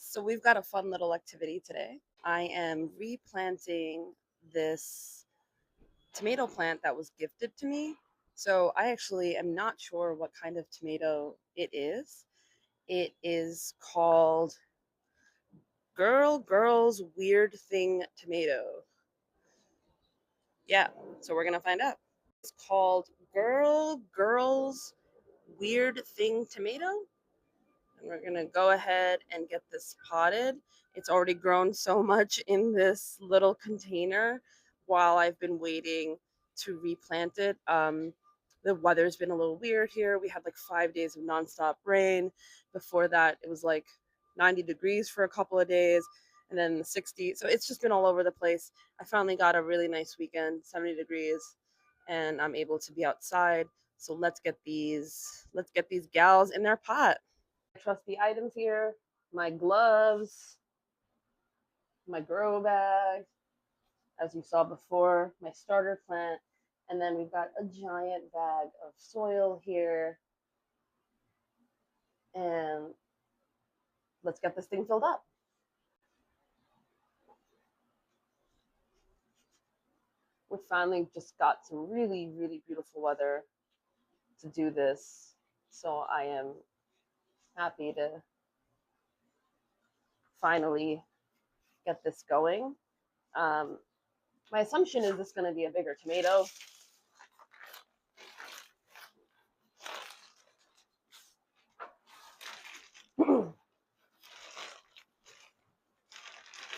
So we've got a fun little activity today. I am replanting this tomato plant that was gifted to me. So I actually am not sure what kind of tomato it is. It is called Girl's Weird Thing Tomato. Yeah, so we're gonna find out. It's called Girl's Weird Thing Tomato. And we're gonna go ahead and get this potted. It's already grown so much in this little container while I've been waiting to replant it. The weather's been a little weird here. We had like 5 days of nonstop rain. Before that, it was like 90 degrees for a couple of days, and then the 60. So it's just been all over the place. I finally got a really nice weekend, 70 degrees, and I'm able to be outside. So let's get these gals in their pot. Trusty items here, my gloves, my grow bag, as you saw before, my starter plant, and then we've got a giant bag of soil here. And let's get this thing filled up. We finally just got some really, really beautiful weather to do this. So I am happy to finally get this going. My assumption is this going to be a bigger tomato.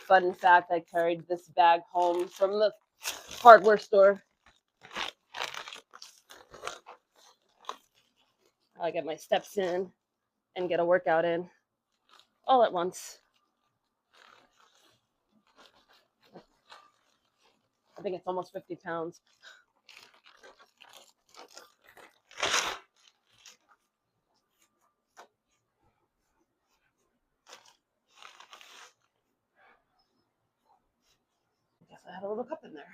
Fun fact, I carried this bag home from the hardware store. I get my steps in and get a workout in all at once. I think it's almost 50 pounds. I guess I had a little cup in there.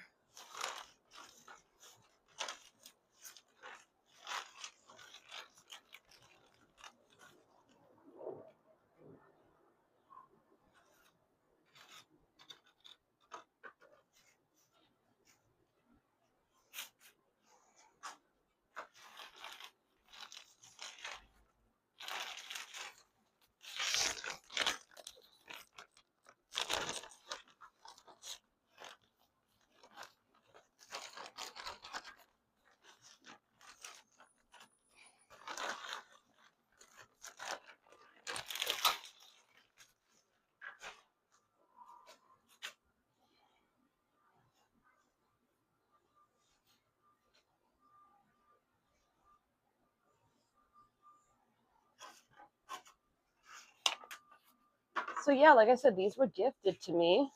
So yeah, like I said, these were gifted to me.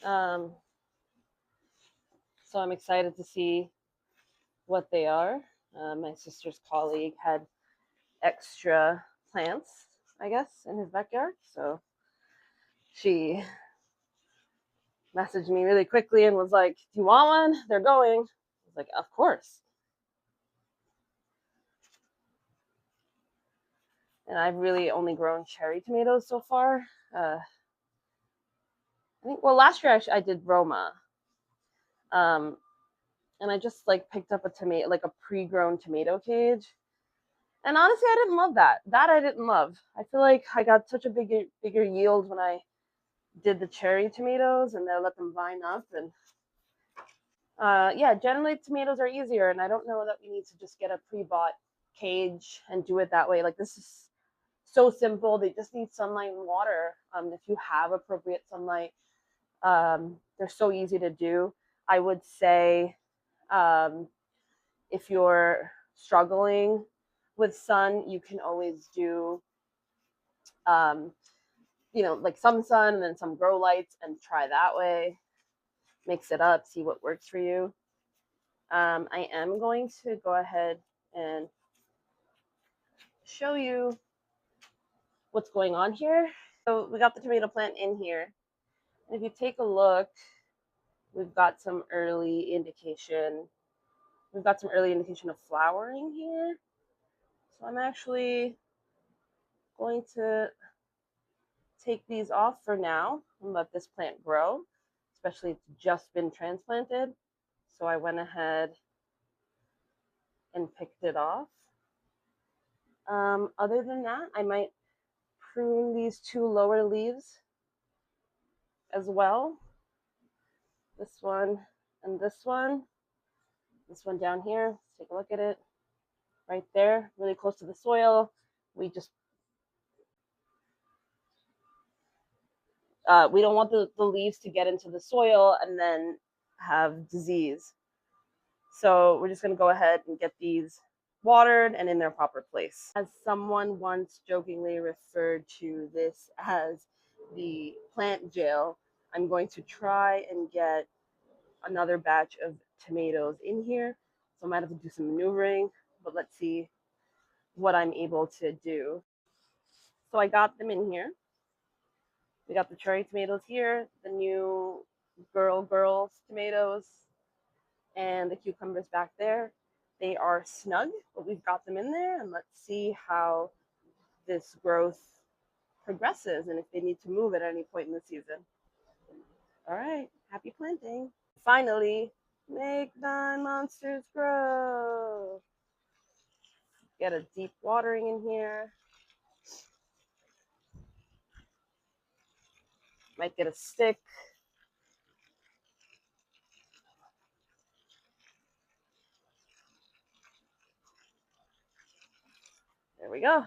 So I'm excited to see what they are. My sister's colleague had extra plants, I guess, in his backyard. So she messaged me really quickly and was like, "Do you want one? They're going." I was like, "Of course." And I've really only grown cherry tomatoes so far. I think, well, last year I did Roma. Um, and I just like picked up a tomato, like a pre-grown tomato cage. And honestly, I didn't love that. That I didn't love. I feel like I got such a bigger yield when I did the cherry tomatoes, and I let them vine up. And yeah, generally tomatoes are easier, and I don't know that we need to just get a pre-bought cage and do it that way. Like, this is so simple. They just need sunlight and water. If you have appropriate sunlight, they're so easy to do. I would say, if you're struggling with sun, you can always do, um, like some sun and then some grow lights and try that way. Mix it up, see what works for you. I am going to go ahead and show you what's going on here. So we got the tomato plant in here. And if you take a look, we've got some early indication. We've got some early indication of flowering here. So I'm actually Going to take these off for now and let this plant grow, especially it's just been transplanted. So I went ahead and picked it off. Other than that, I might prune these two lower leaves as well. This one and this one. This one down here, let's take a look at it. Right there, really close to the soil. We don't want the leaves to get into the soil and then have disease. So we're just gonna go ahead and get these watered and in their proper place. As someone once jokingly referred to this as the plant jail, I'm going to try and get another batch of tomatoes in here. So I might have to do some maneuvering, but let's see what I'm able to do. So I got them in here. We got the cherry tomatoes here, the new girls tomatoes, and the cucumbers back there. They are snug, but we've got them in there, and let's see how this growth progresses and if they need to move at any point in the season. All right, happy planting. Finally, make thy monsters grow. Get a deep watering in here. Might get a stick. There we go.